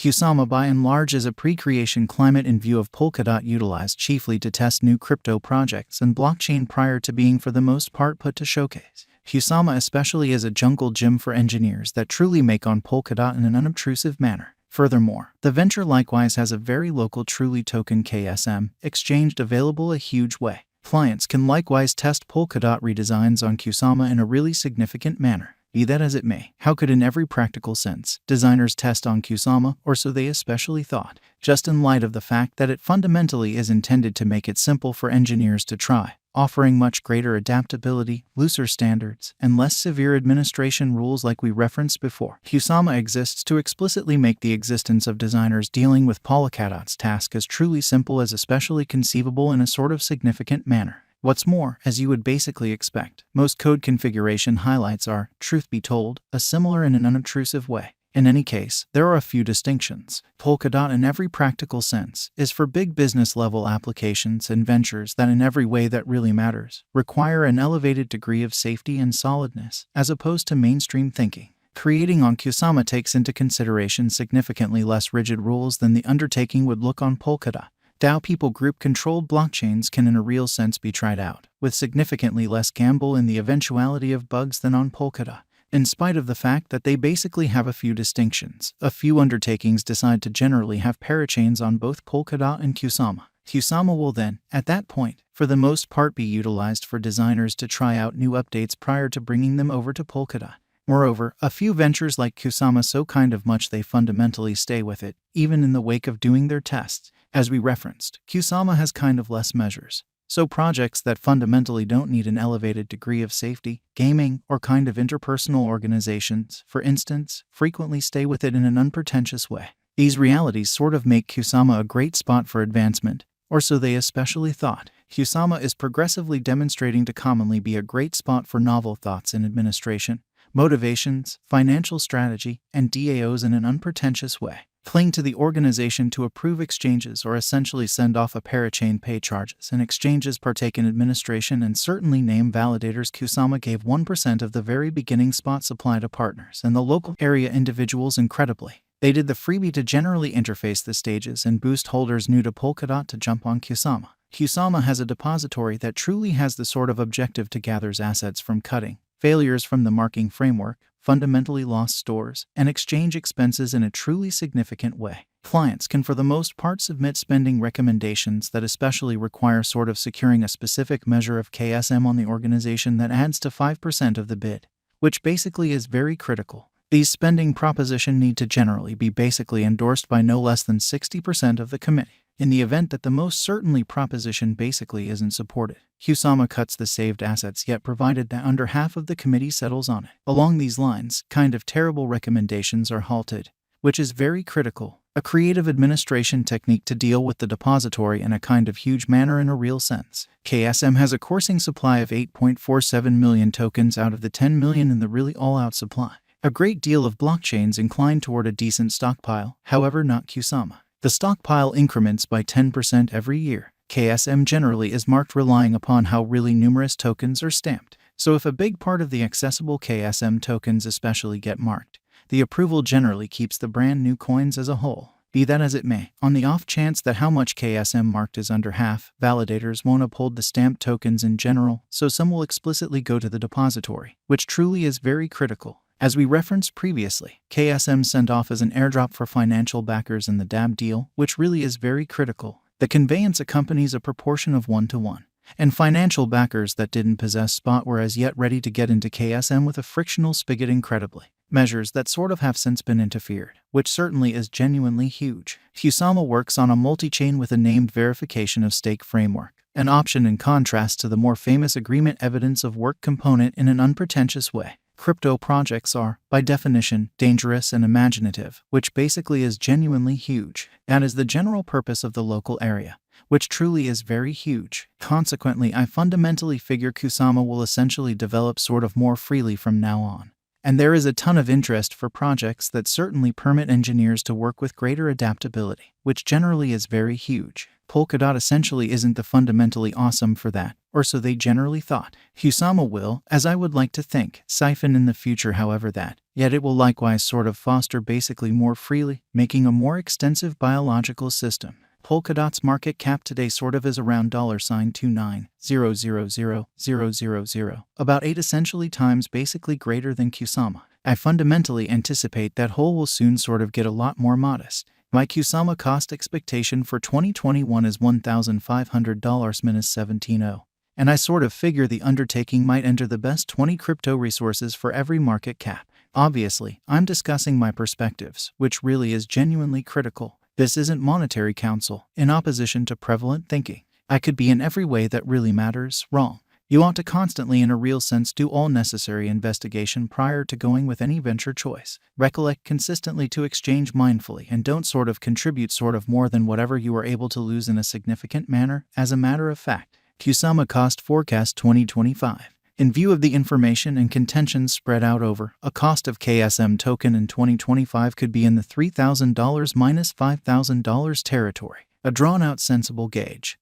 Kusama by and large is a pre-creation climate in view of Polkadot utilized chiefly to test new crypto projects and blockchain prior to being for the most part put to showcase. Kusama especially is a jungle gym for engineers that truly make on Polkadot in an unobtrusive manner. Furthermore, the venture likewise has a very local truly token KSM exchanged available a huge way. Clients can likewise test Polkadot redesigns on Kusama in a really significant manner. Be that as it may, how could in every practical sense designers test on Kusama, or so they especially thought, just in light of the fact that it fundamentally is intended to make it simple for engineers to try, offering much greater adaptability, looser standards, and less severe administration rules like we referenced before. Kusama exists to explicitly make the existence of designers dealing with Polkadot's task as truly simple as especially conceivable in a sort of significant manner. What's more, as you would basically expect, most code configuration highlights are, truth be told, similar in an unobtrusive way. In any case, there are a few distinctions. Polkadot in every practical sense is for big business level applications and ventures that in every way that really matters require an elevated degree of safety and solidness, as opposed to mainstream thinking. Creating on Kusama takes into consideration significantly less rigid rules than the undertaking would look on Polkadot. DAO people group-controlled blockchains can in a real sense be tried out, with significantly less gamble in the eventuality of bugs than on Polkadot. In spite of the fact that they basically have a few distinctions, a few undertakings decide to generally have parachains on both Polkadot and Kusama. Kusama will then, at that point, for the most part be utilized for designers to try out new updates prior to bringing them over to Polkadot. Moreover, a few ventures like Kusama so kind of much they fundamentally stay with it, even in the wake of doing their tests. As we referenced, Kusama has kind of less measures. So projects that fundamentally don't need an elevated degree of safety, gaming, or kind of interpersonal organizations, for instance, frequently stay with it in an unpretentious way. These realities sort of make Kusama a great spot for advancement, or so they especially thought. Kusama is progressively demonstrating to commonly be a great spot for novel thoughts in administration, motivations, financial strategy, and DAOs in an unpretentious way. Cling to the organization to approve exchanges or essentially send off a parachain pay charges and exchanges partake in administration and certainly name validators. Kusama gave 1% of the very beginning spot supply to partners and the local area individuals incredibly. They did the freebie to generally interface the stages and boost holders new to Polkadot to jump on Kusama. Kusama has a depository that truly has the sort of objective to gather assets from cutting, failures from the marking framework, fundamentally lost stores, and exchange expenses in a truly significant way. Clients can for the most part submit spending recommendations that especially require sort of securing a specific measure of KSM on the organization that adds to 5% of the bid, which basically is very critical. These spending propositions need to generally be basically endorsed by no less than 60% of the committee. In the event that the most certainly proposition basically isn't supported, Kusama cuts the saved assets yet provided that under half of the committee settles on it. Along these lines, kind of terrible recommendations are halted, which is very critical. A creative administration technique to deal with the depository in a kind of huge manner in a real sense. KSM has a coursing supply of 8.47 million tokens out of the 10 million in the really all-out supply. A great deal of blockchains incline toward a decent stockpile, however not Kusama. The stockpile increments by 10% every year. KSM generally is marked relying upon how really numerous tokens are stamped. So if a big part of the accessible KSM tokens especially get marked, the approval generally keeps the brand new coins as a whole. Be that as it may, on the off chance that how much KSM marked is under half, validators won't uphold the stamped tokens in general, so some will explicitly go to the depository, which truly is very critical. As we referenced previously, KSM sent off as an airdrop for financial backers in the DAB deal, which really is very critical. The conveyance accompanies a proportion of 1-to-1, and financial backers that didn't possess spot were as yet ready to get into KSM with a frictional spigot incredibly. Measures that sort of have since been interfered, which certainly is genuinely huge. Kusama works on a multi-chain with a named verification of stake framework, an option in contrast to the more famous agreement evidence of work component in an unpretentious way. Crypto projects are, by definition, dangerous and imaginative, which basically is genuinely huge. That is the general purpose of the local area, which truly is very huge. Consequently, I fundamentally figure Kusama will essentially develop sort of more freely from now on. And there is a ton of interest for projects that certainly permit engineers to work with greater adaptability, which generally is very huge. Polkadot essentially isn't the fundamentally awesome for that, or so they generally thought. Kusama will, as I would like to think, siphon in the future however that, yet it will likewise sort of foster basically more freely, making a more extensive biological system. Polkadot's market cap today sort of is around $29,000,000, about 8 essentially times basically greater than Kusama. I fundamentally anticipate that whole will soon sort of get a lot more modest. My Kusama cost expectation for 2021 is $1,500-17.0, and I sort of figure the undertaking might enter the best 20 crypto resources for every market cap. Obviously, I'm discussing my perspectives, which really is genuinely critical. This isn't monetary counsel, in opposition to prevalent thinking. I could be in every way that really matters wrong. You ought to constantly, in a real sense, do all necessary investigation prior to going with any venture choice. Recollect consistently to exchange mindfully and don't sort of contribute sort of more than whatever you are able to lose in a significant manner. As a matter of fact, Kusama Cost Forecast 2025. In view of the information and contentions spread out over, a cost of KSM token in 2025 could be in the $3,000 minus $5,000 territory, a drawn-out sensible gauge.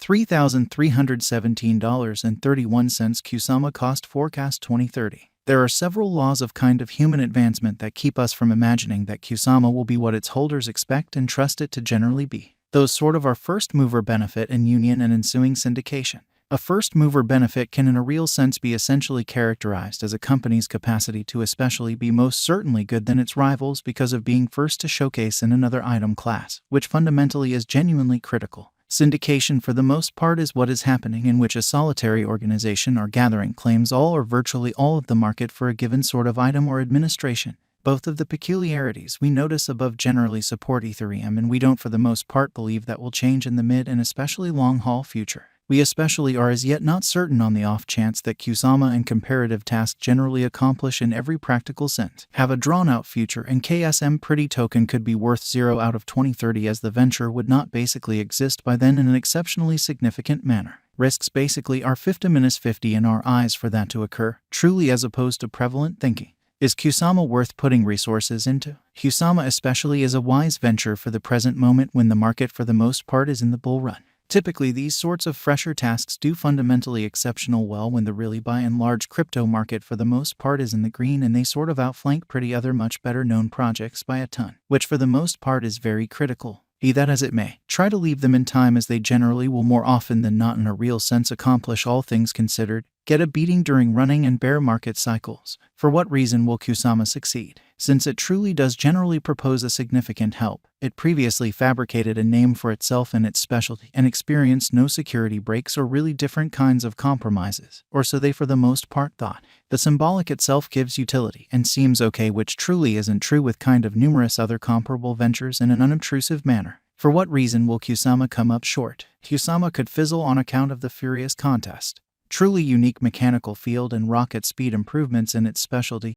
$3,317.31 Kusama Cost Forecast 2030. There are several laws of kind of human advancement that keep us from imagining that Kusama will be what its holders expect and trust it to generally be. Those sort of are first mover benefit and union and ensuing syndication. A first mover benefit can in a real sense be essentially characterized as a company's capacity to especially be most certainly good than its rivals because of being first to showcase in another item class, which fundamentally is genuinely critical. Syndication for the most part is what is happening in which a solitary organization or gathering claims all or virtually all of the market for a given sort of item or administration. Both of the peculiarities we notice above generally support Ethereum, and we don't for the most part believe that will change in the mid and especially long-haul future. We especially are as yet not certain on the off chance that Kusama and comparative tasks generally accomplish in every practical sense have a drawn-out future, and KSM Pretty token could be worth 0 out of 2030 as the venture would not basically exist by then in an exceptionally significant manner. Risks basically are 50-50 in our eyes for that to occur, truly, as opposed to prevalent thinking. Is Kusama worth putting resources into? Kusama especially is a wise venture for the present moment when the market for the most part is in the bull run. Typically, these sorts of fresher tasks do fundamentally exceptional well when the really by and large crypto market for the most part is in the green, and they sort of outflank pretty other much better known projects by a ton, which for the most part is very critical. Be that as it may, try to leave them in time, as they generally will more often than not in a real sense accomplish all things considered. Get a beating during running and bear market cycles. For what reason will Kusama succeed? Since it truly does generally propose a significant help, it previously fabricated a name for itself and its specialty, and experienced no security breaks or really different kinds of compromises, or so they for the most part thought. The symbolic itself gives utility and seems okay, which truly isn't true with kind of numerous other comparable ventures in an unobtrusive manner. For what reason will Kusama come up short? Kusama could fizzle on account of the furious contest. Truly unique mechanical field and rocket speed improvements in its specialty,